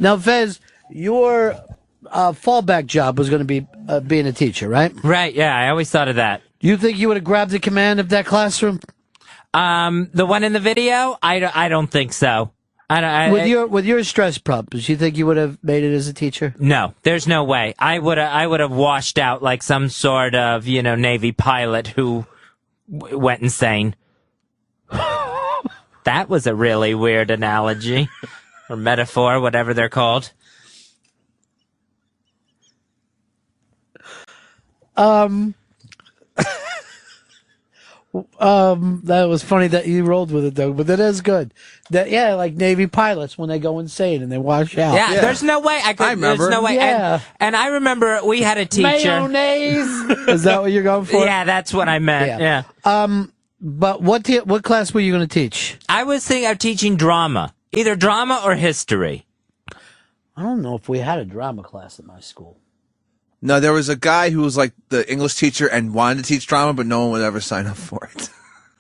Now, Fez, your fallback job was going to be being a teacher, right? Right, yeah, I always thought of that. You think you would have grabbed the command of that classroom? The one in the video? I don't think so. With your stress problems, you think you would have made it as a teacher? No, there's no way. I would have washed out like some sort of, Navy pilot who went insane. That was a really weird analogy or metaphor, whatever they're called. That was funny that you rolled with it, though, but that is good. Like Navy pilots when they go insane and they wash out. Yeah, there's no way I remember. There's no way. Yeah. And I remember we had a teacher. Mayonnaise. Is that what you're going for? Yeah, that's what I meant. Yeah. But what class were you going to teach? I was thinking of teaching drama, either drama or history. I don't know if we had a drama class at my school. No, there was a guy who was like the English teacher and wanted to teach drama, but no one would ever sign up for it.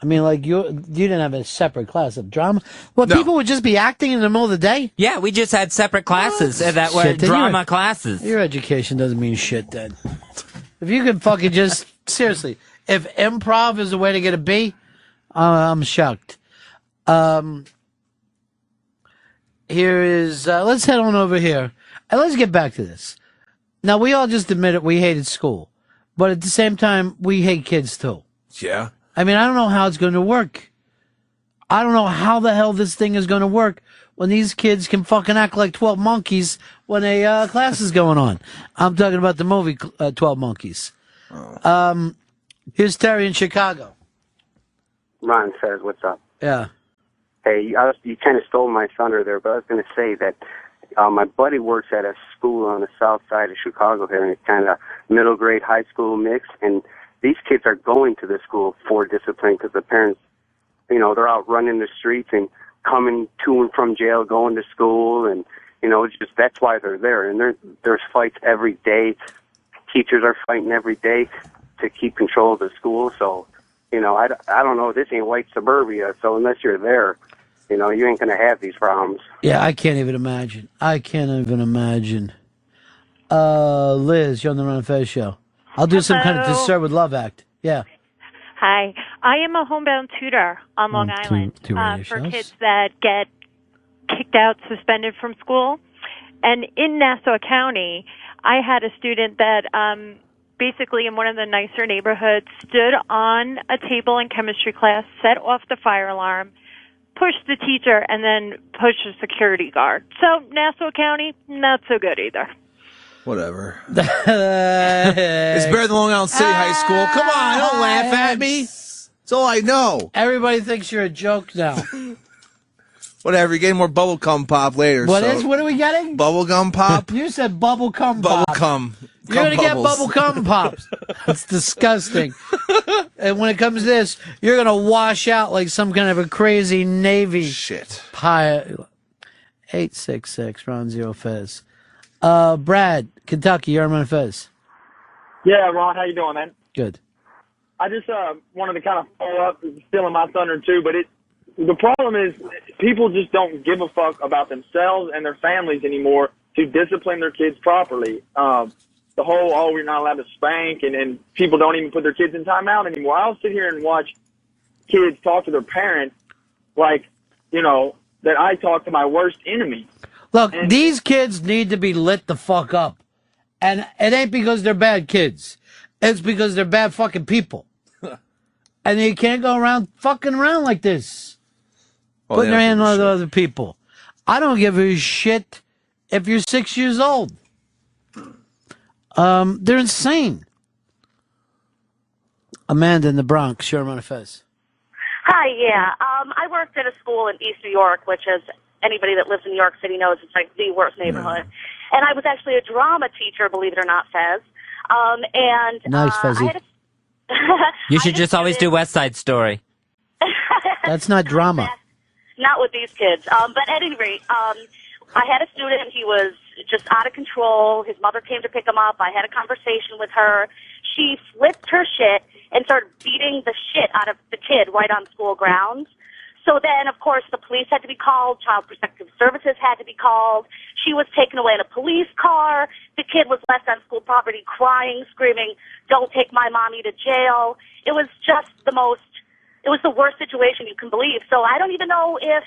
I mean, like you didn't have a separate class of drama. Well, No. People would just be acting in the middle of the day. Yeah, we just had separate classes that were drama classes. Your education doesn't mean shit, then. If you could fucking just seriously, if improv is a way to get a B, I'm shocked. Here is let's head on over here and let's get back to this. Now, we all just admitted we hated school, but at the same time, we hate kids too. Yeah. I mean, I don't know how it's going to work. I don't know how the hell this thing is going to work when these kids can fucking act like 12 monkeys when a class is going on. I'm talking about the movie 12 Monkeys. Oh. Here's Terry in Chicago. Ron says, what's up? Yeah. Hey, you kind of stole my thunder there, but I was going to say that my buddy works at a school on the south side of Chicago here, and it's kind of middle grade, high school mix, and these kids are going to the school for discipline because the parents, they're out running the streets and coming to and from jail, going to school, and, just that's why they're there. And there's fights every day. Teachers are fighting every day to keep control of the school. So, I don't know. This ain't white suburbia, so unless you're there, you ain't going to have these problems. Yeah, I can't even imagine. Liz, you're on the Ron and Fez show. I'll do some kind of To Serve with Love act. Yeah. Hi. I am a homebound tutor on Long Island for kids that get kicked out, suspended from school. And in Nassau County, I had a student that basically in one of the nicer neighborhoods stood on a table in chemistry class, set off the fire alarm, pushed the teacher, and then pushed the security guard. So Nassau County, not so good either. Whatever. It's better than Long Island City High School. Come on, don't laugh at me. That's all I know. Everybody thinks you're a joke now. Whatever, you're getting more bubblegum pop later. What are we getting? Bubblegum pop? You said bubblegum pop. Bubblegum. You're going to get bubblegum pops. That's disgusting. And when it comes to this, you're going to wash out like some kind of a crazy Navy shit. Pie. 866 Ron Zero Fez. Brad, Kentucky, you're on Ron Fez. Yeah, Ron, how you doing, man? Good. I just wanted to kind of follow up, stealing my thunder too, but the problem is people just don't give a fuck about themselves and their families anymore to discipline their kids properly. The whole, we're not allowed to spank, and people don't even put their kids in timeout anymore. I'll sit here and watch kids talk to their parents like, that I talk to my worst enemy. Look, these kids need to be lit the fuck up. And it ain't because they're bad kids. It's because they're bad fucking people. And you can't go around fucking around like this. Putting their hand on other people. I don't give a shit if you're 6 years old. They're insane. Amanda in the Bronx, you're on Fez. Hi, yeah. I worked at a school in East New York, which is anybody that lives in New York City knows it's like the worst neighborhood. Yeah. And I was actually a drama teacher, believe it or not, Fez. Nice, Fezzy. You should just always do West Side Story. That's not drama. Not with these kids. But at any rate, I had a student. He was just out of control. His mother came to pick him up. I had a conversation with her. She flipped her shit and started beating the shit out of the kid right on school grounds. So then, of course, the police had to be called. Child Protective Services had to be called. She was taken away in a police car. The kid was left on school property crying, screaming, "Don't take my mommy to jail." It was just it was the worst situation you can believe. So I don't even know if,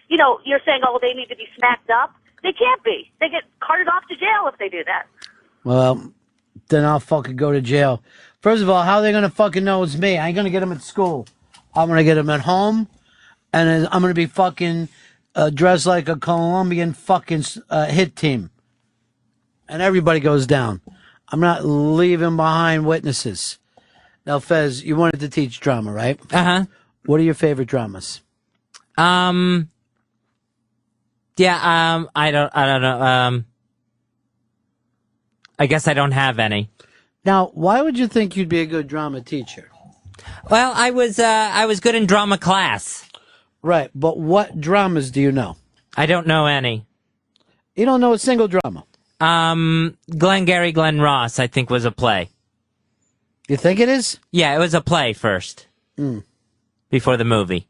you're saying, oh, they need to be smacked up. They can't be. They get carted off to jail if they do that. Well, then I'll fucking go to jail. First of all, how are they going to fucking know it's me? I ain't going to get them at school. I'm going to get them at home, and I'm going to be fucking dressed like a Colombian fucking hit team. And everybody goes down. I'm not leaving behind witnesses. Now, Fez, you wanted to teach drama, right? Uh-huh. What are your favorite dramas? I don't know. I guess I don't have any. Now, why would you think you'd be a good drama teacher? Well, I was good in drama class. Right, but what dramas do you know? I don't know any. You don't know a single drama? Glengarry Glen Ross, I think, was a play. You think it is? Yeah, it was a play first. Before the movie.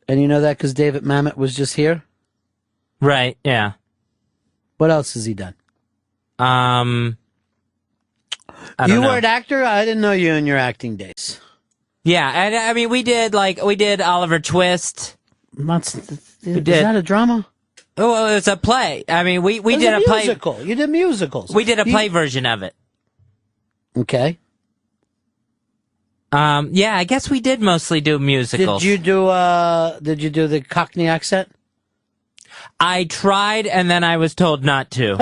And you know that because David Mamet was just here? Right, yeah. What else has he done? I don't you know. were an actor? I didn't know you in your acting days. Yeah, and I mean, we did Oliver Twist. Is that a drama? Oh, it was a play. I mean, we did a play. Musical. You did musicals. We did a play version of it. Okay. Yeah, I guess we did mostly do musicals. Did you do the Cockney accent? I tried, and then I was told not to.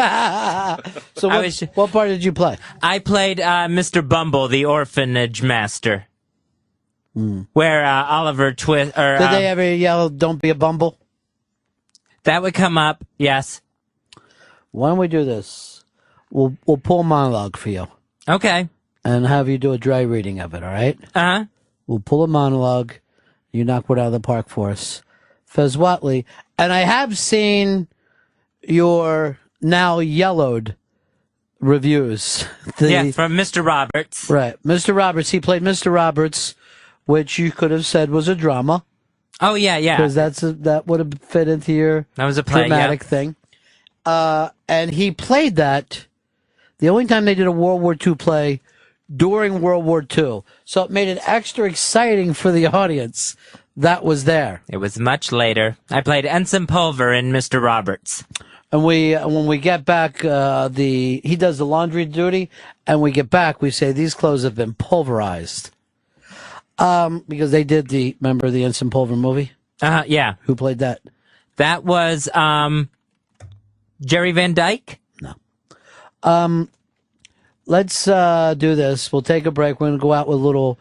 So what part did you play? I played Mr. Bumble, the orphanage master. Where Oliver Twist... Did they ever yell, "Don't be a bumble"? That would come up, yes. Why don't we do this? We'll pull a monologue for you. Okay. And have you do a dry reading of it, all right? Uh-huh. We'll pull a monologue. You knock one out of the park for us. Fez Whatley. And I have seen your now yellowed reviews. Yeah, from Mr. Roberts. Right. Mr. Roberts. He played Mr. Roberts, which you could have said was a drama. Oh, yeah. Because that would have fit into your that was a play, dramatic thing. And he played that the only time they did a World War II play during World War II. So it made it extra exciting for the audience that was there. It was much later. I played Ensign Pulver in Mr. Roberts. And when we get back, he does the laundry duty, and we get back, we say, these clothes have been pulverized. Because they did remember the Ensign Pulver movie? Yeah. Who played that? That was, Jerry Van Dyke? No. Let's do this. We'll take a break. We're going to go out with a little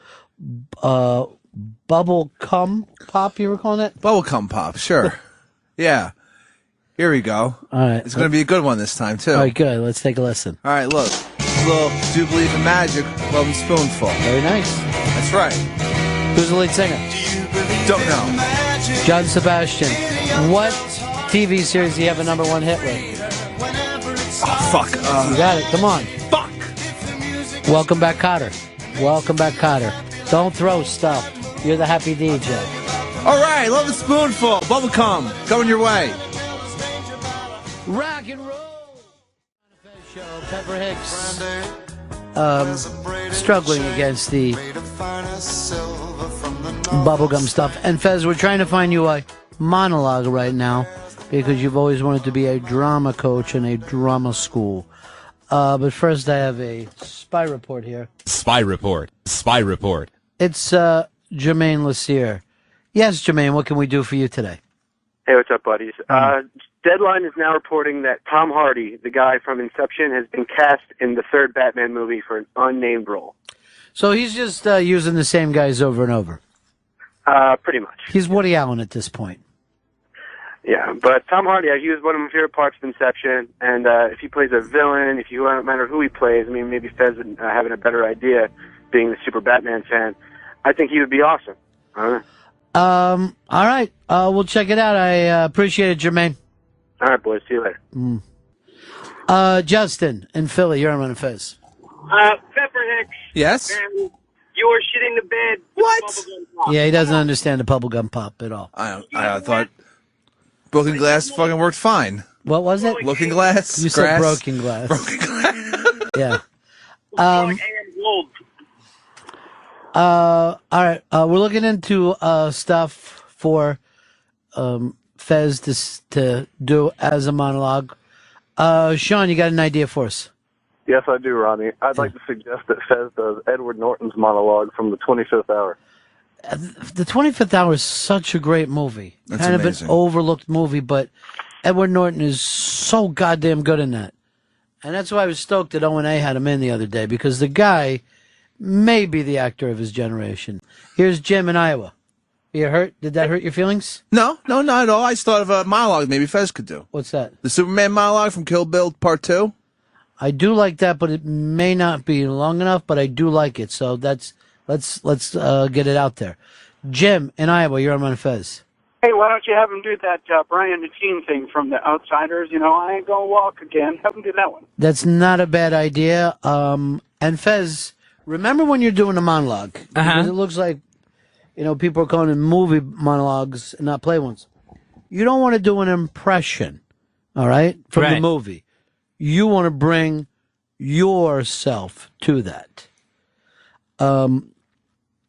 bubble cum pop, you were calling it? Bubble cum pop, sure. Yeah. Here we go. All right. It's going to be a good one this time, too. All right, good. Let's take a listen. All right, look. It's a little Do Believe in Magic, Love and Spoonful. Very nice. That's right. Who's the lead singer? Don't know. John Sebastian. What TV series do you have a #1 hit with? Oh, fuck. You got it. Come on. Fuck. Welcome back, Cotter. Welcome back, Cotter. Don't throw stuff. You're the happy DJ. All right, Love and Spoonful. Bubblegum. Coming your way. Rock and roll. Show. Pepper Hicks. Struggling against the bubblegum stuff. And Fez, we're trying to find you a monologue right now because you've always wanted to be a drama coach in a drama school. But first, I have a spy report here. Spy report. Spy report. It's Jermaine Lassier. Yes, Jermaine, what can we do for you today? Hey, what's up, buddies? Deadline is now reporting that Tom Hardy, the guy from Inception, has been cast in the third Batman movie for an unnamed role. So he's just using the same guys over and over. Pretty much. He's Woody Allen at this point. Yeah, but Tom Hardy, he was one of my favorite parts of Inception, and if he plays a villain, if you don't matter who he plays, I mean, maybe Fez would having a better idea, being the super Batman fan, I think he would be awesome. All right. We'll check it out. I appreciate it, Jermaine. All right, boys. See you later. Justin in Philly, you're on Fez. Pepper Hicks. Yes? And You were shitting the bed. What? Yeah, he doesn't understand the bubblegum pop at all. I thought broken glass fucking worked fine. What was it? Looking glass? You said broken glass. Broken glass. Yeah. Like AM Gold. All right. We're looking into stuff for Fez to do as a monologue. Sean, you got an idea for us? Yes, I do, Ronnie. I'd like to suggest that Fez does Edward Norton's monologue from the 25th hour. The 25th Hour is such a great movie. That's kind amazing. of an overlooked movie, but Edward Norton is so goddamn good in that. And that's why I was stoked that O&A had him in the other day, because the guy may be the actor of his generation. Here's Jim in Iowa. You hurt? Did that hurt your feelings? No, not at all. I just thought of a monologue maybe Fez could do. What's that? The Superman monologue from Kill Bill Part 2. I do like that, but it may not be long enough, but I do like it. So let's get it out there. Jim in Iowa, you're on Fez. Hey, why don't you have him do that Brian the Teen thing from The Outsiders? You know, I ain't gonna walk again. Have him do that one. That's not a bad idea. And Fez, remember when you're doing a monologue? Because it looks like, people are calling them movie monologues and not play ones. You don't want to do an impression, all right, from the movie. You want to bring yourself to that. And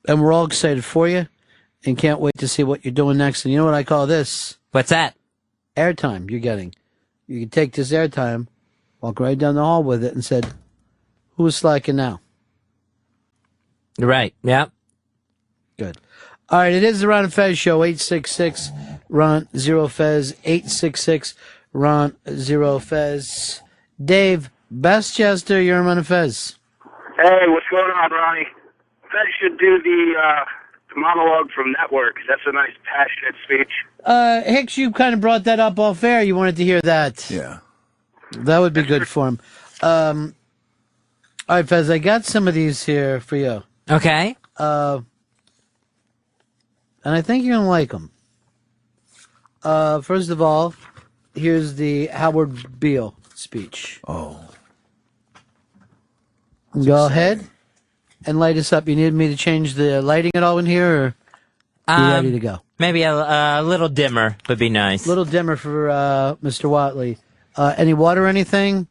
we're all excited for you and can't wait to see what you're doing next. And you know what I call this? What's that? Airtime you're getting. You can take this airtime, walk right down the hall with it and said, who's slacking now? Right. Yep. Good. All right. It is the Ron and Fez show. 866 Ron Zero Fez. 866 Ron Zero Fez. Dave Bestchester, you're on Fez. Hey, what's going on, Ronnie? Fez should do the monologue from Network. That's a nice, passionate speech. Hicks, you kind of brought that up off air. You wanted to hear that. Yeah. That would be good for him. All right, Fez, I got some of these here for you. Okay. And I think you're going to like them. First of all, here's the Howard Beale speech. Oh. Go ahead and light us up. You need me to change the lighting at all in here, or are you ready to go? Maybe a little dimmer would be nice. A little dimmer for Mr. Whatley. Any water or anything?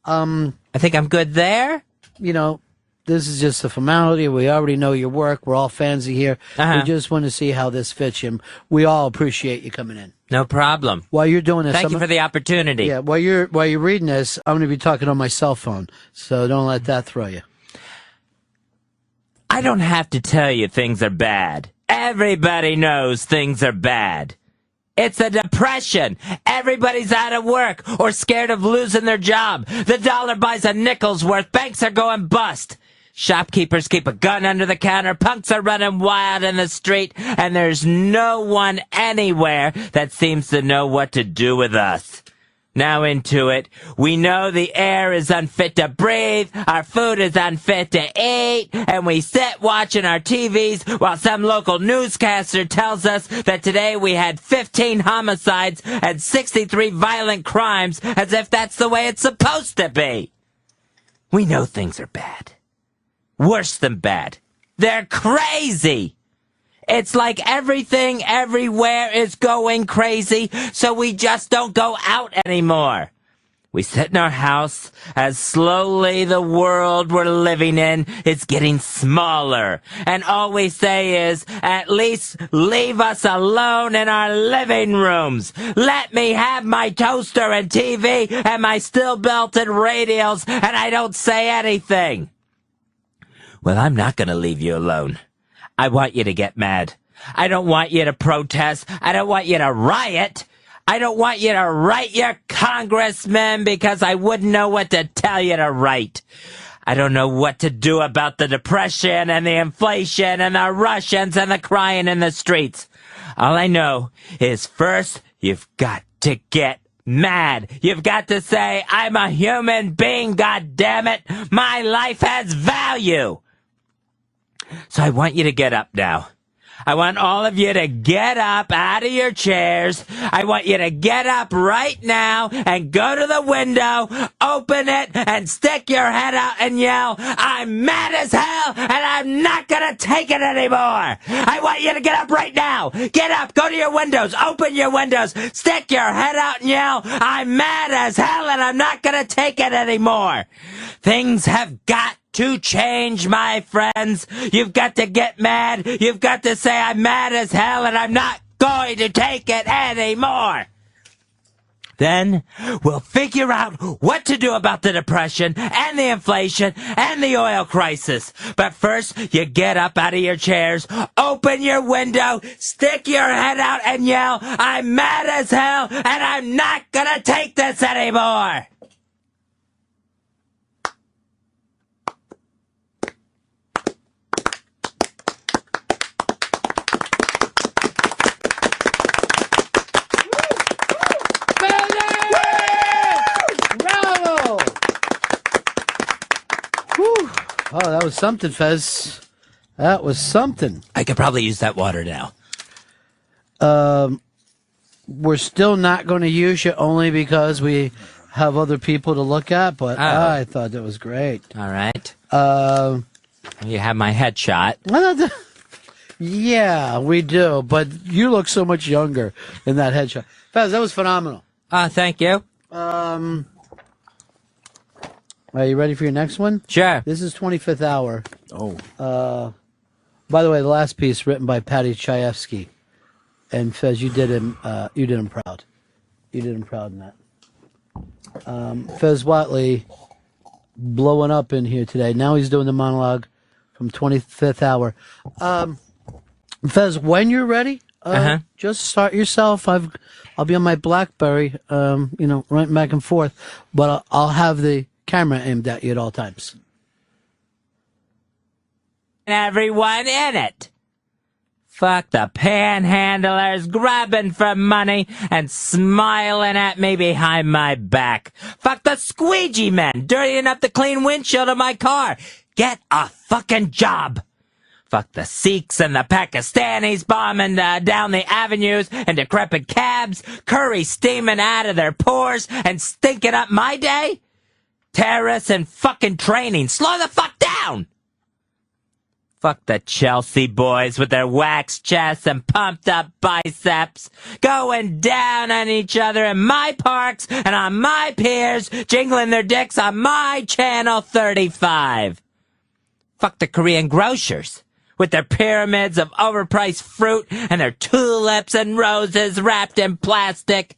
I think I'm good there. This is just a formality. We already know your work. We're all fans of here. We just want to see how this fits you. We all appreciate you coming in. No problem. While you're doing this, thank you for the opportunity. Yeah, while you're reading this, I'm going to be talking on my cell phone, so don't let that throw you. I don't have to tell you things are bad. Everybody knows things are bad. It's a depression. Everybody's out of work or scared of losing their job. The dollar buys a nickel's worth. Banks are going bust. Shopkeepers keep a gun under the counter. Punks are running wild in the street. And there's no one anywhere that seems to know what to do with us. Now into it. We know the air is unfit to breathe. Our food is unfit to eat. And we sit watching our TVs while some local newscaster tells us that today we had 15 homicides and 63 violent crimes, as if that's the way it's supposed to be. We know things are bad. Worse than bad. They're crazy. It's like everything everywhere is going crazy, so we just don't go out anymore. We sit in our house as slowly the world we're living in is getting smaller. And all we say is, at least leave us alone in our living rooms. Let me have my toaster and TV and my steel-belted radios, and I don't say anything. Well, I'm not going to leave you alone. I want you to get mad. I don't want you to protest. I don't want you to riot. I don't want you to write your congressman because I wouldn't know what to tell you to write. I don't know what to do about the depression and the inflation and the Russians and the crying in the streets. All I know is first, you've got to get mad. You've got to say, I'm a human being, goddammit. My life has value. So I want you to get up now. I want all of you to get up out of your chairs. I want you to get up right now and go to the window, open it, and stick your head out and yell, I'm mad as hell, and I'm not gonna take it anymore. I want you to get up right now. Get up, go to your windows, open your windows, stick your head out and yell, I'm mad as hell, and I'm not gonna take it anymore. Things have got to change, my friends. You've got to get mad. You've got to say, I'm mad as hell and I'm not going to take it anymore. Then we'll figure out what to do about the depression and the inflation and the oil crisis. But first, you get up out of your chairs, open your window, stick your head out and yell, I'm mad as hell and I'm not gonna take this anymore. Oh, that was something, Fez. That was something. I could probably use that water now. We're still not going to use you only because we have other people to look at, but I thought that was great. All right. You have my headshot. Yeah, we do, but you look so much younger in that headshot. Fez, that was phenomenal. Thank you. Are you ready for your next one? Sure. This is 25th Hour. Oh. By the way, the last piece written by Patty Chayefsky. And Fez, you did him proud. You did him proud in that. Fez Whatley blowing up in here today. Now he's doing the monologue from 25th Hour. Fez, when you're ready, just start yourself. I'll be on my BlackBerry, running back and forth, but I'll have the camera aimed at you at all times. Everyone in it. Fuck the panhandlers grabbing for money and smiling at me behind my back. Fuck the squeegee men dirtying up the clean windshield of my car. Get a fucking job. Fuck the Sikhs and the Pakistanis bombing down the avenues and decrepit cabs, curry steaming out of their pores and stinking up my day. Terrorists and fucking training. Slow the fuck down! Fuck the Chelsea boys with their waxed chests and pumped up biceps, going down on each other in my parks and on my piers, jingling their dicks on my channel 35. Fuck the Korean grocers with their pyramids of overpriced fruit and their tulips and roses wrapped in plastic.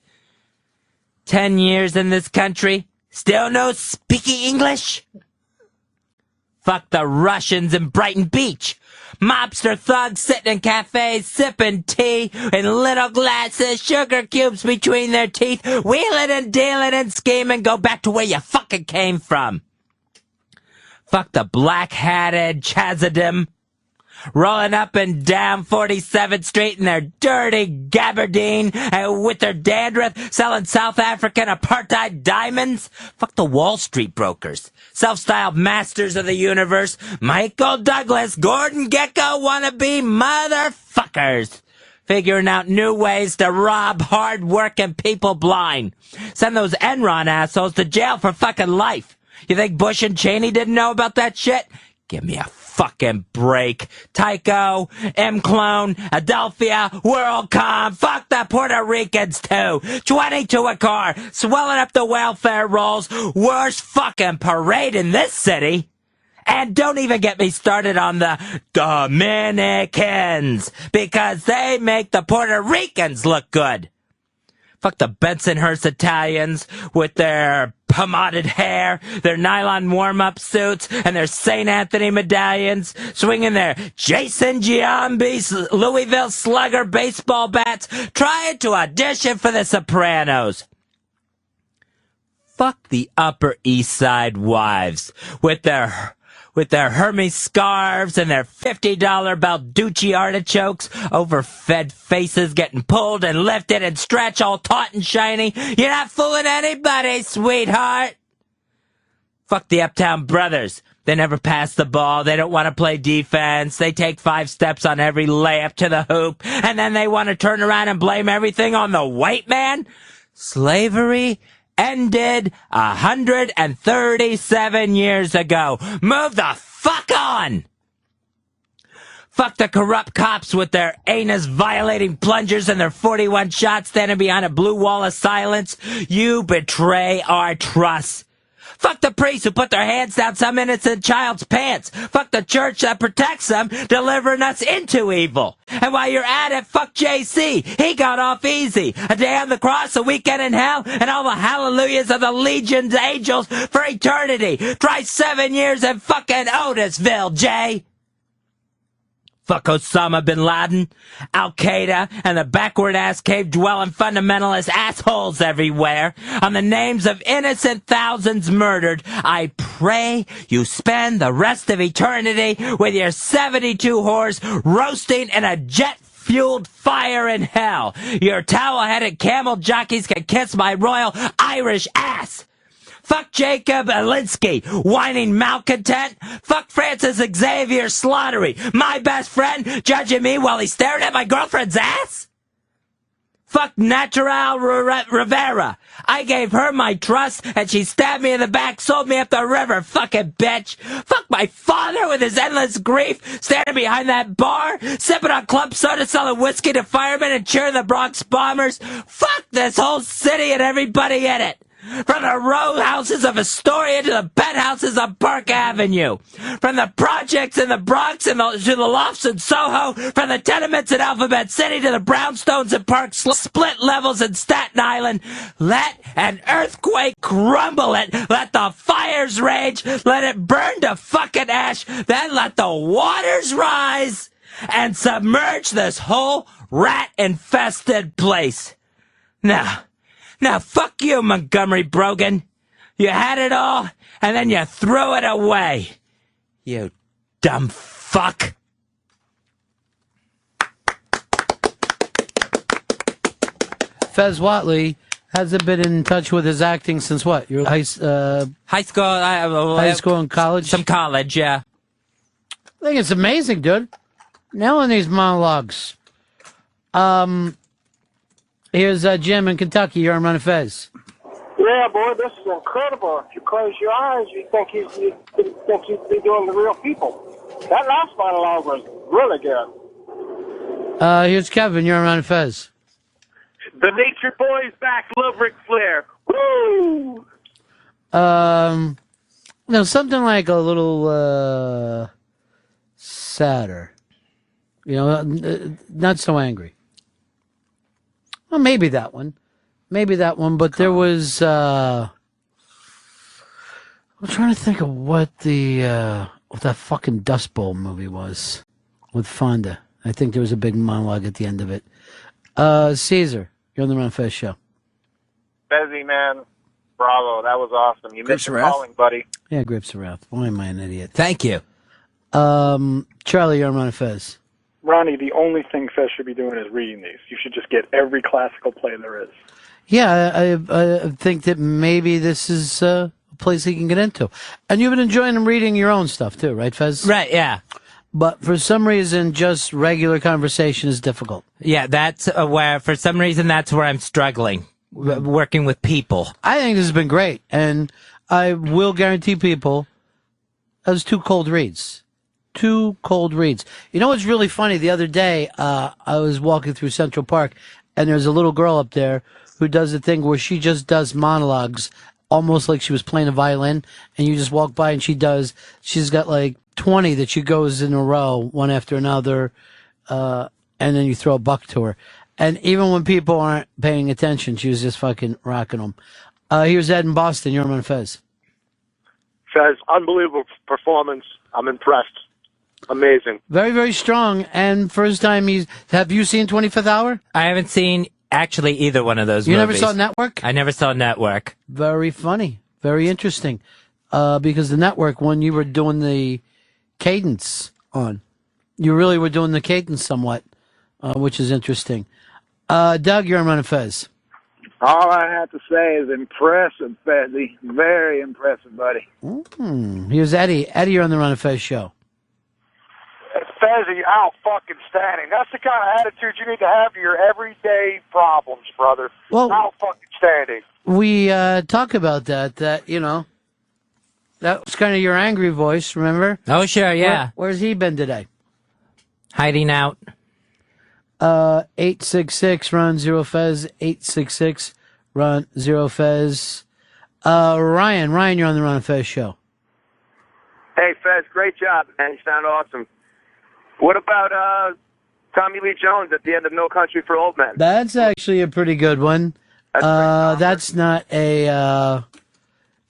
10 years in this country, still no speaking English? Fuck the Russians in Brighton Beach. Mobster thugs sitting in cafes, sipping tea in little glasses, sugar cubes between their teeth, wheeling and dealing and scheming, go back to where you fucking came from. Fuck the black-hatted Chazadim, rolling up and down 47th Street in their dirty gabardine with their dandruff, selling South African apartheid diamonds. Fuck the Wall Street brokers, self-styled masters of the universe, Michael Douglas, Gordon Gekko wannabe motherfuckers, figuring out new ways to rob hard-working people blind. Send those Enron assholes to jail for fucking life. You think Bush and Cheney didn't know about that shit? Give me a fucking break. Tycho, M-Clone, Adelphia, WorldCom, fuck the Puerto Ricans too. 20 to a car, swelling up the welfare rolls, worst fucking parade in this city. And don't even get me started on the Dominicans, because they make the Puerto Ricans look good. Fuck the Bensonhurst Italians with their pomaded hair, their nylon warm-up suits, and their St. Anthony medallions, swinging their Jason Giambi Louisville Slugger baseball bats, trying to audition for The Sopranos. Fuck the Upper East Side wives with their Hermes scarves and their $50 Balducci artichokes, overfed faces getting pulled and lifted and stretched all taut and shiny. You're not fooling anybody, sweetheart. Fuck the Uptown Brothers, They never pass the ball. They don't want to play defense. They take 5 steps on every layup to the hoop, and then they want to turn around and blame everything on the white man? Slavery ended 137 years ago. Move the fuck on! Fuck the corrupt cops with their anus-violating plungers and their 41 shots standing behind a blue wall of silence. You betray our trust. Fuck the priests who put their hands down some innocent child's pants. Fuck the church that protects them, delivering us into evil. And while you're at it, fuck JC. He got off easy. A day on the cross, a weekend in hell, and all the hallelujahs of the legion's angels for eternity. Try 7 years in fucking Otisville, Jay. Fuck Osama bin Laden, Al-Qaeda, and the backward-ass cave-dwelling fundamentalist assholes everywhere. On the names of innocent thousands murdered, I pray you spend the rest of eternity with your 72 whores roasting in a jet-fueled fire in hell. Your towel-headed camel jockeys can kiss my royal Irish ass. Fuck Jacob Alinsky, whining malcontent. Fuck Francis Xavier Slattery, my best friend, judging me while he's staring at my girlfriend's ass. Fuck Natural Rivera. I gave her my trust, and she stabbed me in the back, sold me up the river, fucking bitch. Fuck my father with his endless grief, standing behind that bar, sipping on club soda, selling whiskey to firemen, and cheering the Bronx bombers. Fuck this whole city and everybody in it. From the row houses of Astoria to the penthouses on Park Avenue. From the projects in the Bronx to the lofts in Soho. From the tenements in Alphabet City to the brownstones in Park Split levels in Staten Island. Let an earthquake crumble it. Let the fires rage. Let it burn to fucking ash. Then let the waters rise and submerge this whole rat-infested place. Now, fuck you, Montgomery Brogan. You had it all, and then you threw it away. You dumb fuck. Fez Whatley hasn't been in touch with his acting since what? Your high school? High school and college? Some college, yeah. I think it's amazing, dude. Nailing these monologues. Here's Jim in Kentucky. You're on Run of Fez. Yeah, boy, this is incredible. If you close your eyes, you think you'd be doing the real people. That last monologue was really good. Here's Kevin. You're on Run of Fez. The Nature Boy's back. Love Ric Flair. Woo! No, something like a little sadder. You know, not so angry. Well, maybe that one, but there was, I'm trying to think of what that fucking Dust Bowl movie was with Fonda. I think there was a big monologue at the end of it. Caesar, you're on the Run Fest show. Bezzy, man, bravo, that was awesome. You missed your calling, buddy. Yeah, Grips Wrath. Why am I an idiot? Thank you. Charlie, you're on Run Fez. Ronnie, the only thing Fez should be doing is reading these. You should just get every classical play there is. Yeah, I think that maybe this is a place he can get into. And you've been enjoying reading your own stuff too, right, Fez? Right, yeah. But for some reason, just regular conversation is difficult. Yeah, that's for some reason, that's where I'm struggling, working with people. I think this has been great. And I will guarantee people, that was 2 cold reads. 2 cold reads. You know what's really funny? The other day, I was walking through Central Park, and there's a little girl up there who does a thing where she just does monologues, almost like she was playing a violin, and you just walk by and she's got like 20 that she goes in a row, one after another, and then you throw a buck to her. And even when people aren't paying attention, she was just fucking rocking them. Here's Ed in Boston. You're on Fez. Fez, unbelievable performance. I'm impressed. Amazing. Very, very strong. And first time have you seen 25th Hour? I haven't seen actually either one of those movies. You never saw Network? I never saw Network. Very funny. Very interesting. Because the Network, when you were doing the cadence on, you really were doing the cadence somewhat, which is interesting. Doug, you're on Run of Fez. All I have to say is impressive, Fezzy. Very impressive, buddy. Here's Eddie. Eddie, you're on the Ron and Fez show. Fezzy, out-fucking-standing. That's the kind of attitude you need to have for your everyday problems, brother. Well, out-fucking-standing. We talk about that, that was kind of your angry voice, remember? Oh, sure, yeah. Where's he been today? Hiding out. 866 Ron Zero Fez. 866 Ron Zero Fez. Ryan, you're on the Ron and Fez show. Hey, Fez, great job, man. You sound awesome. What about Tommy Lee Jones at the end of No Country for Old Men? That's actually a pretty good one. That's not a,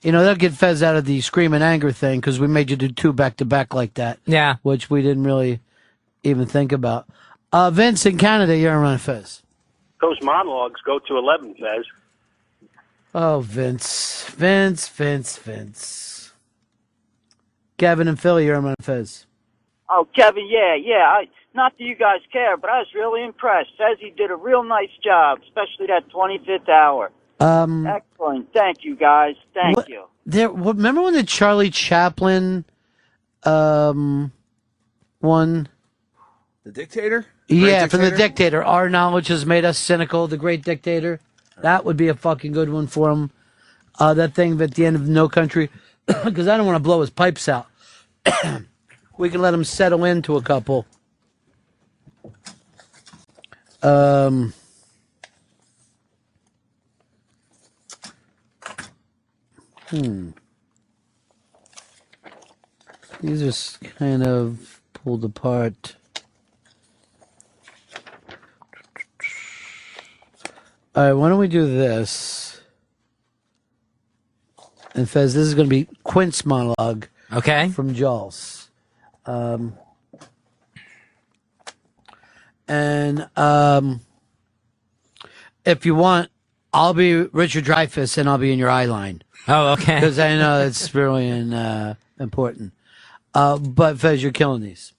they'll get Fez out of the scream and anger thing because we made you do 2 back-to-back like that. Yeah. Which we didn't really even think about. Vince in Canada, you're on Fez. Those monologues go to 11, Fez. Oh, Vince. Kevin and Philly, you're on Fez. Oh, Kevin, yeah. Not that you guys care, but I was really impressed. Fezzy did a real nice job, especially that 25th hour. Excellent. Thank you, guys. Thank you. Remember when the Charlie Chaplin one? The Dictator? Yeah, from The Dictator. Our knowledge has made us cynical, the Great Dictator. That would be a fucking good one for him. That thing at the end of No Country, because I don't want to blow his pipes out. We can let him settle into a couple. These are kind of pulled apart. All right, why don't we do this? And Fez, this is going to be Quint's monologue. Okay. From Jaws. If you want, I'll be Richard Dreyfuss and I'll be in your eye line. Oh, okay. Because I know that's really important. But Fez, you're killing these.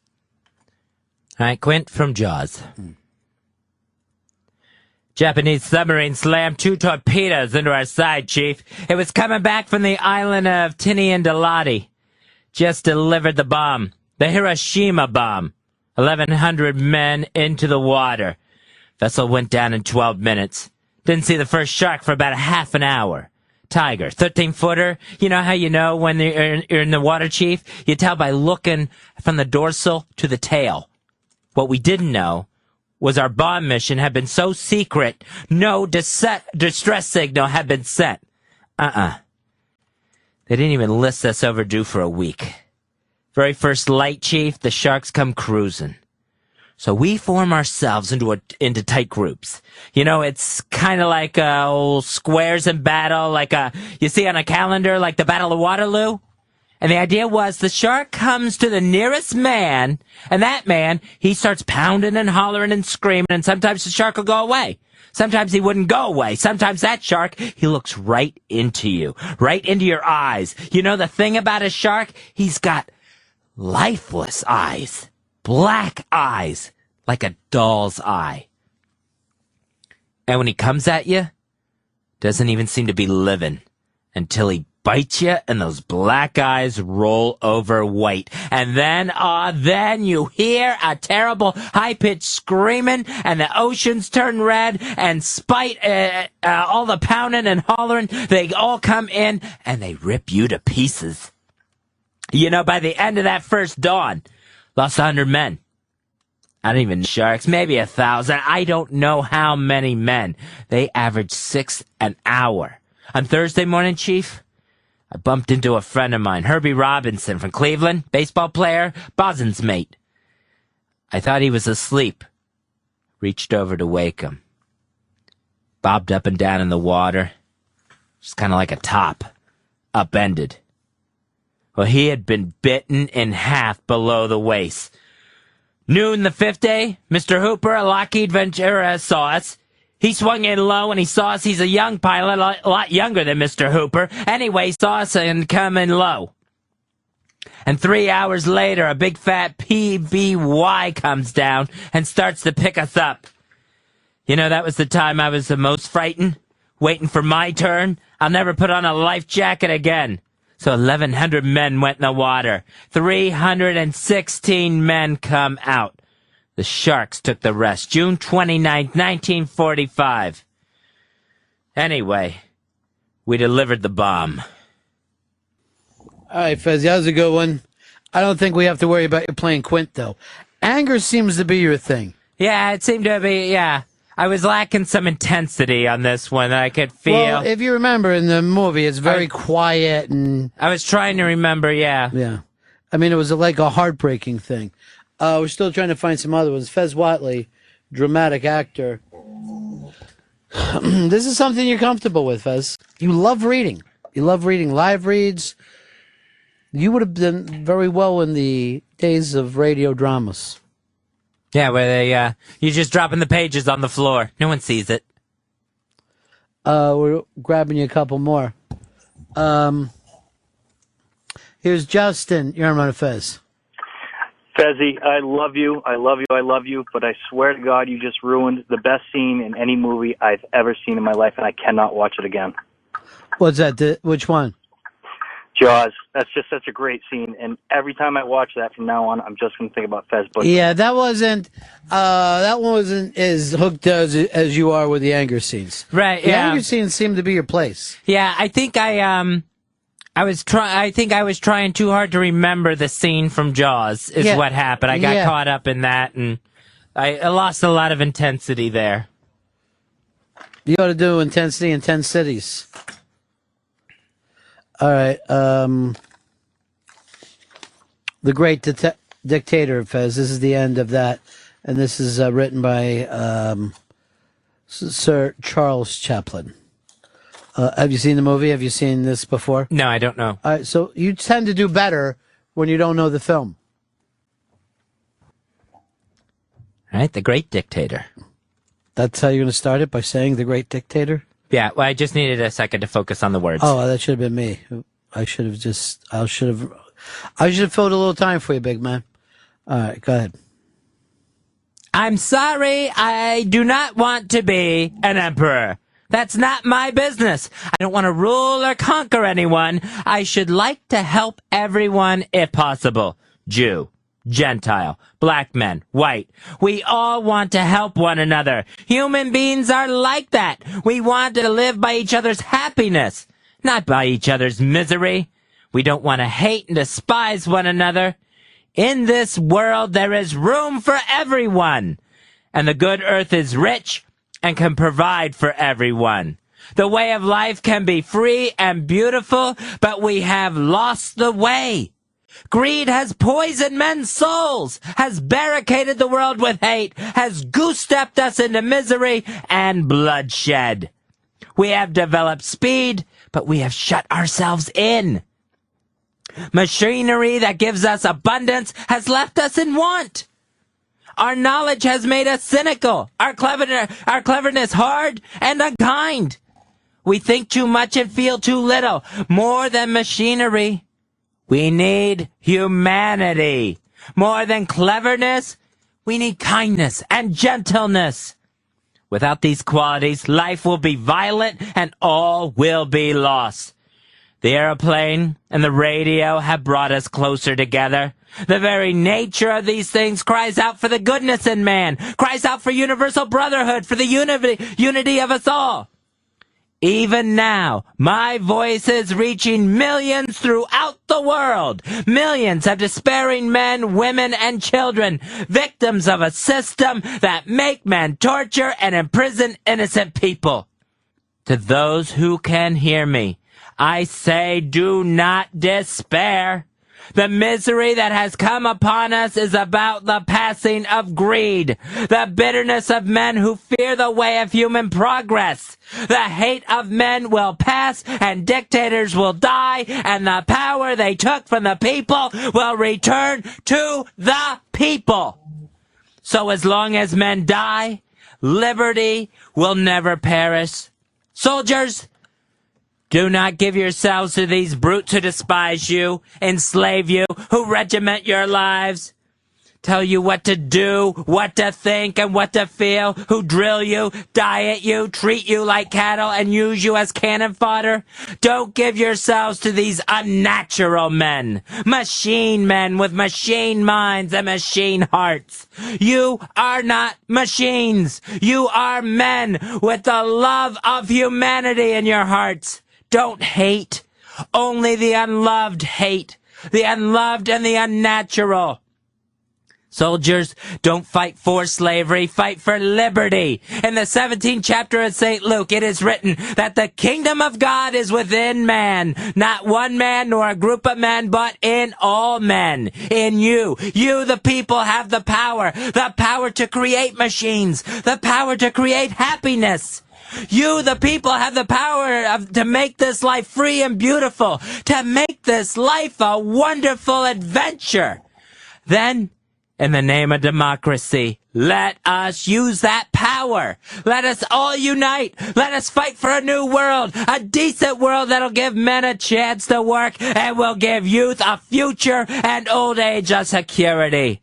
All right, Quint from Jaws. Japanese submarine slammed 2 torpedoes into our side, Chief. It was coming back from the island of Tiniandalati. Just delivered the bomb. The Hiroshima bomb. 1,100 men into the water. Vessel went down in 12 minutes. Didn't see the first shark for about a half an hour. Tiger, 13-footer. You know how you know when you're in the water, Chief? You tell by looking from the dorsal to the tail. What we didn't know was our bomb mission had been so secret, no distress signal had been sent. They didn't even list us overdue for a week. Very first light, Chief, the sharks come cruising. So we form ourselves into tight groups. You know, it's kind of like old squares in battle, like you see on a calendar, like the Battle of Waterloo. And the idea was the shark comes to the nearest man, and that man, he starts pounding and hollering and screaming, and sometimes the shark will go away. Sometimes he wouldn't go away. Sometimes that shark, he looks right into you, right into your eyes. You know the thing about a shark? He's got lifeless eyes, black eyes, like a doll's eye. And when he comes at you, doesn't even seem to be living until he bites you and those black eyes roll over white. And then you hear a terrible high-pitched screaming and the oceans turn red and spite all the pounding and hollering. They all come in and they rip you to pieces. You know, by the end of that first dawn, lost 100 men. I don't even know sharks, maybe 1,000. I don't know how many men. They averaged 6 an hour. On Thursday morning, Chief, I bumped into a friend of mine, Herbie Robinson from Cleveland, baseball player, Bosun's mate. I thought he was asleep. Reached over to wake him. Bobbed up and down in the water. Just kind of like a top. Upended. Well, he had been bitten in half below the waist. Noon the 5th day, Mr. Hooper, a Lockheed Ventura, saw us. He swung in low and he saw us. He's a young pilot, a lot younger than Mr. Hooper. Anyway, he saw us and come in low. And 3 hours later, a big fat PBY comes down and starts to pick us up. You know, that was the time I was the most frightened. waiting for my turn. I'll never put on a life jacket again. So 1,100 men went in the water. 316 men come out. The sharks took the rest. June 29th, 1945. Anyway, we delivered the bomb. All right, Fez, that was a good one. I don't think we have to worry about you playing Quint, though. Anger seems to be your thing. Yeah, it seemed to be, yeah. I was lacking some intensity on this one that I could feel. Well, if you remember in the movie, it's very quiet and... I was trying to remember, yeah. Yeah. I mean, it was like a heartbreaking thing. We're still trying to find some other ones. Fez Whatley, dramatic actor. This is something you're comfortable with, Fez. You love reading. You love reading live reads. You would have done very well in the days of radio dramas. Yeah, where they, you're just dropping the pages on the floor. No one sees it. We're grabbing you a couple more. Here's Justin. You're on Fez. Fezzy, I love you, but I swear to God, you just ruined the best scene in any movie I've ever seen in my life, and I cannot watch it again. What's that? Which one? Jaws. That's just such a great scene, and every time I watch that from now on, I'm just going to think about Fez Butcher. Yeah, that one wasn't as hooked as you are with the anger scenes. Right, the yeah. anger scenes seem to be your place. Yeah, I think I was trying too hard to remember the scene from Jaws is what happened. I got caught up in that, and I lost a lot of intensity there. You ought to do intensity in 10 cities. All right. The Great Dictator, Fez. This is the end of that. And this is written by Sir Charles Chaplin. Have you seen the movie? Have you seen this before? No, I don't know. All right, so you tend to do better when you don't know the film. All right, The Great Dictator. That's how you're going to start it, by saying The Great Dictator? Yeah, well, I just needed a second to focus on the words. Oh, that should have been me. I should have filled a little time for you, big man. All right, go ahead. I'm sorry, I do not want to be an emperor. That's not my business. I don't want to rule or conquer anyone. I should like to help everyone if possible. Jew, Gentile, black men, white. We all want to help one another. Human beings are like that. We want to live by each other's happiness, not by each other's misery. We don't want to hate and despise one another. In this world, there is room for everyone, and the good earth is rich and can provide for everyone. The way of life can be free and beautiful, but we have lost the way. Greed has poisoned men's souls, has barricaded the world with hate, has goose-stepped us into misery and bloodshed. We have developed speed, but we have shut ourselves in. Machinery that gives us abundance has left us in want. Our knowledge has made us cynical, our cleverness hard and unkind. We think too much and feel too little. More than machinery, we need humanity. More than cleverness, we need kindness and gentleness. Without these qualities, life will be violent and all will be lost. The airplane and the radio have brought us closer together. The very nature of these things cries out for the goodness in man, cries out for universal brotherhood, for the unity of us all. Even now, my voice is reaching millions throughout the world. Millions of despairing men, women, and children, victims of a system that make men torture and imprison innocent people. To those who can hear me, I say do not despair. The misery that has come upon us is about the passing of greed, the bitterness of men who fear the way of human progress. The hate of men will pass, and dictators will die, and the power they took from the people will return to the people. So as long as men die, liberty will never perish. Soldiers, do not give yourselves to these brutes who despise you, enslave you, who regiment your lives. tell you what to do, what to think, and what to feel, who drill you, diet you, treat you like cattle, and use you as cannon fodder? Don't give yourselves to these unnatural men, machine men with machine minds and machine hearts. You are not machines. You are men with the love of humanity in your hearts. Don't hate. Only the unloved hate. The unloved and the unnatural. Soldiers, don't fight for slavery, fight for liberty. In the 17th chapter of St. Luke, it is written that the kingdom of God is within man. Not one man nor a group of men, but in all men. In you. You, the people, have the power to create machines, the power to create happiness. You, the people, have the power to make this life free and beautiful, to make this life a wonderful adventure. Then, in the name of democracy, let us use that power. Let us all unite. Let us fight for a new world, a decent world that'll give men a chance to work and will give youth a future and old age a security.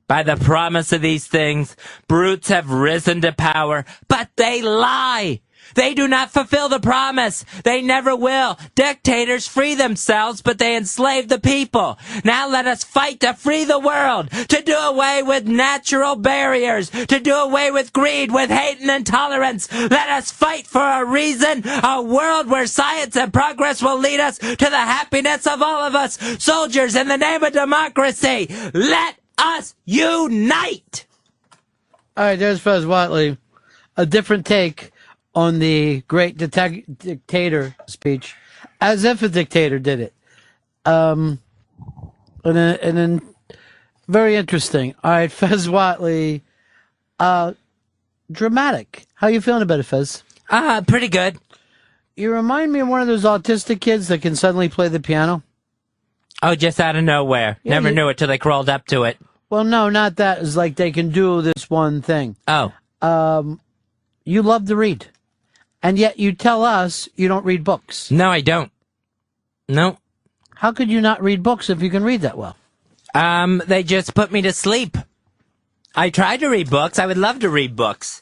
By the promise of these things, brutes have risen to power, but they lie. They do not fulfill the promise. They never will. Dictators free themselves, but they enslave the people. Now let us fight to free the world, to do away with natural barriers, to do away with greed, with hate and intolerance. Let us fight for a reason, a world where science and progress will lead us to the happiness of all of us. Soldiers, in the name of democracy, let us unite! All right, there's Fez Whatley. A different take on the Great Dictator speech, as if a dictator did it. And then very interesting. All right, Fez Whatley. Dramatic. How you feeling about it, Fez? Pretty good. You remind me of one of those autistic kids that can suddenly play the piano. Oh, just out of nowhere. Yeah, Never knew it till they crawled up to it. Well, no, not that. It's like they can do this one thing. Oh. You love to read. And yet you tell us you don't read books. No, I don't. No. How could you not read books if you can read that well? They just put me to sleep. I tried to read books. I would love to read books.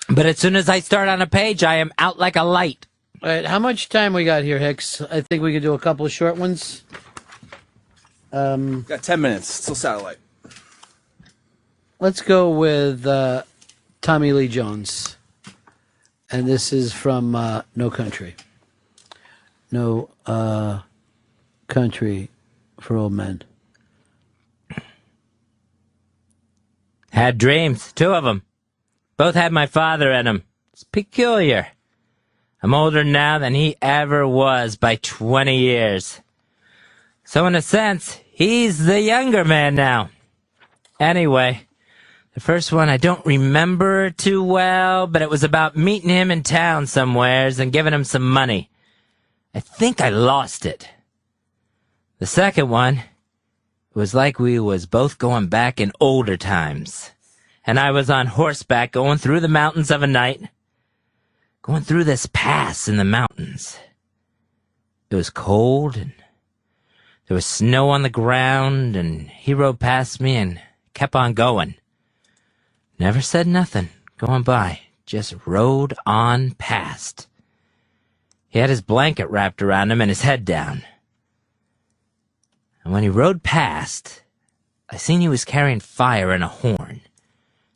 But as soon as I start on a page, I am out like a light. All right, how much time we got here, Hicks? I think we could do a couple of short ones. Got 10 minutes. Still satellite. Let's go with Tommy Lee Jones. And this is from No Country. No Country for Old Men. Had dreams. 2 of them. Both had my father in them. It's peculiar. I'm older now than he ever was by 20 years. So in a sense, he's the younger man now. Anyway, the first one I don't remember too well, but it was about meeting him in town somewheres and giving him some money. I think I lost it. The second one, it was like we was both going back in older times. And I was on horseback going through the mountains of a night. Going through this pass in the mountains. It was cold and there was snow on the ground, and he rode past me and kept on going. Never said nothing, going by, just rode on past. He had his blanket wrapped around him and his head down. And when he rode past, I seen he was carrying fire in a horn,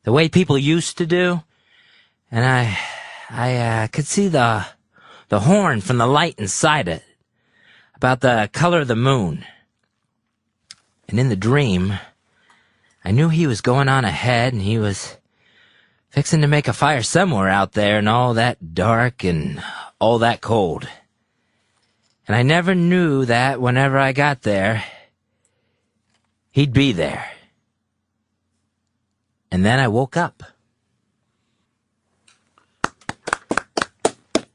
the way people used to do, and I could see the horn from the light inside it, about the color of the moon. And in the dream, I knew he was going on ahead, and he was fixing to make a fire somewhere out there and all that dark and all that cold. And I never knew that whenever I got there, he'd be there. And then I woke up.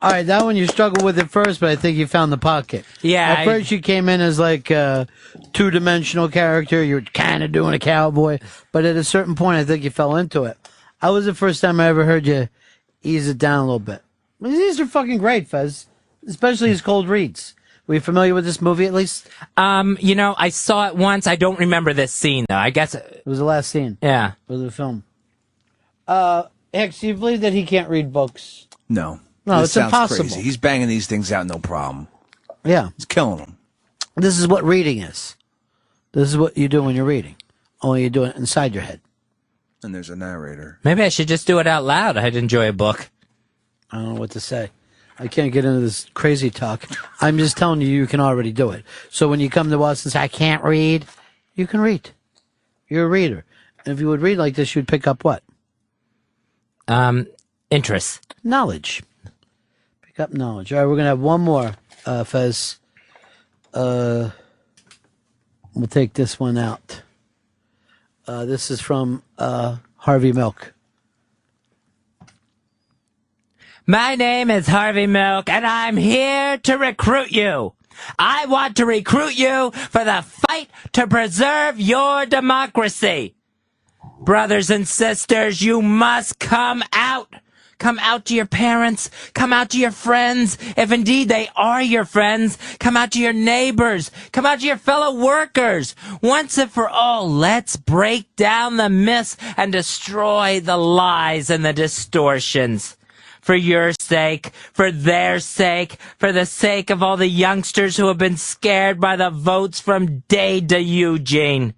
All right, that one you struggled with at first, but I think you found the pocket. Yeah. At first you came in as like a two-dimensional character. You were kind of doing a cowboy. But at a certain point, I think you fell into it. That was the first time I ever heard you ease it down a little bit. These are fucking great, Fez. Especially his cold reads. Were you familiar with this movie at least? I saw it once. I don't remember this scene though. I guess It was the last scene yeah. of the film. Hex, do you believe that he can't read books? No. No, This it's sounds impossible. Crazy. He's banging these things out, no problem. Yeah. He's killing them. This is what reading is. This is what you do when you're reading. Only you do it inside your head. And there's a narrator. Maybe I should just do it out loud. I'd enjoy a book. I don't know what to say. I can't get into this crazy talk. I'm just telling you, you can already do it. So when you come to us and say, I can't read, you can read. You're a reader. And if you would read like this, you'd pick up what? Interest. Knowledge. Pick up knowledge. All right, we're going to have one more, Fez. We'll take this one out. This is from Harvey Milk. My name is Harvey Milk, and I'm here to recruit you. I want to recruit you for the fight to preserve your democracy. Brothers and sisters, you must come out. Come out to your parents. Come out to your friends. If indeed they are your friends, come out to your neighbors. Come out to your fellow workers. Once and for all, let's break down the myths and destroy the lies and the distortions. For your sake, for their sake, for the sake of all the youngsters who have been scared by the votes from Dade to Eugene.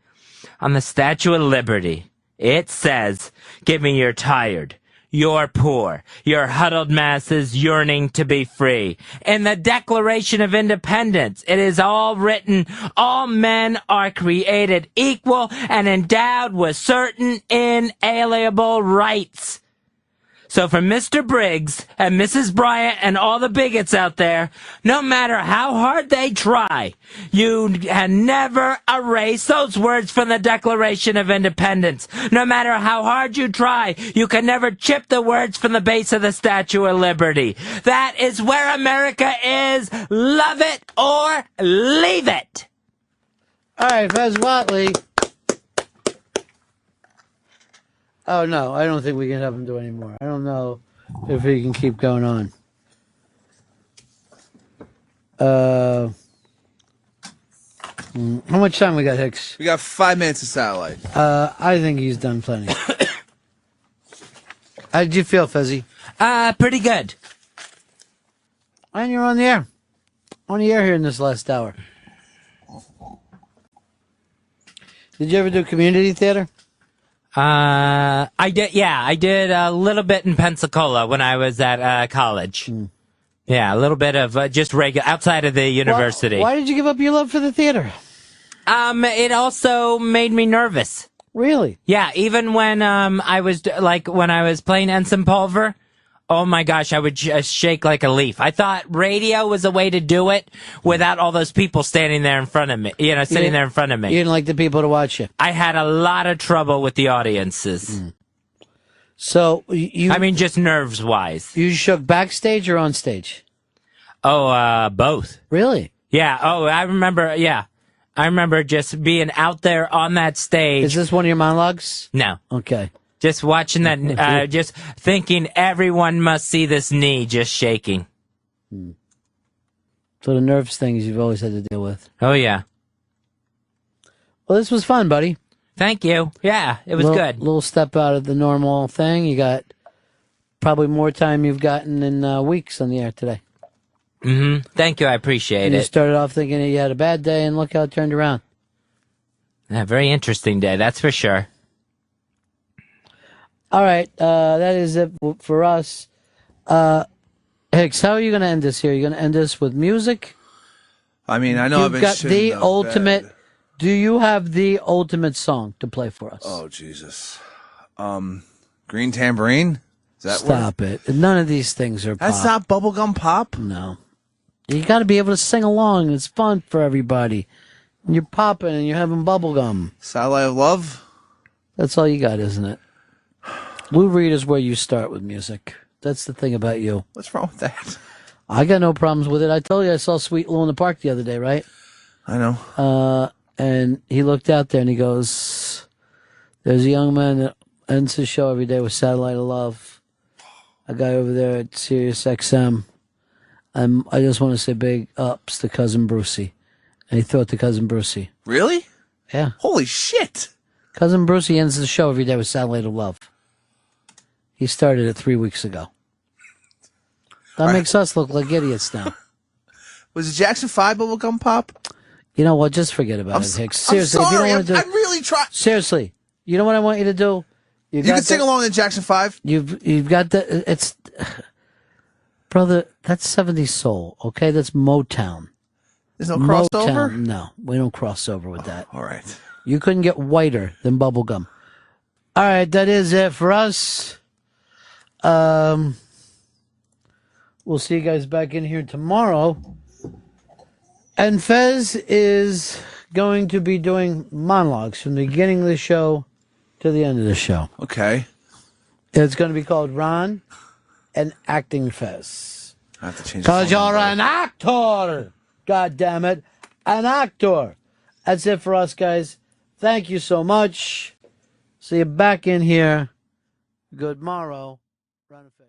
On the Statue of Liberty, it says, give me your tired, your poor, your huddled masses yearning to be free. In the Declaration of Independence, it is all written, all men are created equal and endowed with certain inalienable rights. So for Mr. Briggs and Mrs. Bryant and all the bigots out there, no matter how hard they try, you can never erase those words from the Declaration of Independence. No matter how hard you try, you can never chip the words from the base of the Statue of Liberty. That is where America is. Love it or leave it. All right, Fez Whatley. Oh, no, I don't think we can have him do any more. I don't know if he can keep going on. How much time we got, Hicks? We got 5 minutes of satellite. I think he's done plenty. How did you feel, Fezzy? Pretty good. And you're on the air. On the air here in this last hour. Did you ever do community theater? I did, yeah, I did a little bit in Pensacola when I was at, college. Yeah, a little bit of, just regular, outside of the university. Why did you give up your love for the theater? It also made me nervous. Really? Yeah, even when, I was, when I was playing Ensign Pulver, oh my gosh, I would just shake like a leaf. I thought radio was a way to do it without all those people standing there in front of me, sitting there in front of me. You didn't like the people to watch you? I had a lot of trouble with the audiences. So, just nerves-wise. You shook backstage or on stage? Oh, both. Really? Yeah, I remember just being out there on that stage. Is this one of your monologues? No. Okay. Just watching that, just thinking everyone must see this knee just shaking. So the nerves things you've always had to deal with. Oh, yeah. Well, this was fun, buddy. Thank you. Yeah, it was good. Little step out of the normal thing. You got probably more time you've gotten in weeks on the air today. Mm-hmm. Thank you. I appreciate it. You started off thinking that you had a bad day, and look how it turned around. Yeah, very interesting day, that's for sure. All right, that is it for us. Hicks, how are you going to end this here? Are you going to end this with music? I mean, I know You've I've been got shitting the the ultimate. bed. Do you have the ultimate song to play for us? Oh, Jesus. Green Tambourine? Is that Stop it. None of these things are pop. That's not bubblegum pop? No. You got to be able to sing along. It's fun for everybody. You're popping and you're having bubblegum. Satellite of Love? That's all you got, isn't it? Lou Reed is where you start with music. That's the thing about you. What's wrong with that? I got no problems with it. I told you I saw Sweet Lou in the park the other day, right? I know. And he looked out there and he goes, there's a young man that ends his show every day with Satellite of Love. A guy over there at Sirius XM. I just want to say big ups to Cousin Brucey. And he threw it to Cousin Brucey. Really? Yeah. Holy shit. Cousin Brucey ends the show every day with Satellite of Love. He started it 3 weeks ago. That makes us look like idiots now. Was it Jackson 5 bubblegum pop? You know what? Just forget about it, Hicks. Seriously, I'm sorry. if you don't want to I really try. Seriously, you know what I want you to do? You can sing along to Jackson 5. You've got the it's brother. That's 70s soul. Okay, that's Motown. There's no crossover? Motown, no, we don't cross over with that. All right. You couldn't get whiter than bubblegum. All right, that is it for us. We'll see you guys back in here tomorrow. And Fez is going to be doing monologues from the beginning of the show to the end of the show. Okay. It's going to be called Ron and Acting Fez. I have to change. Because you're an actor. God damn it. An actor. That's it for us, guys. Thank you so much. See you back in here. Good morrow. Ron and Fez.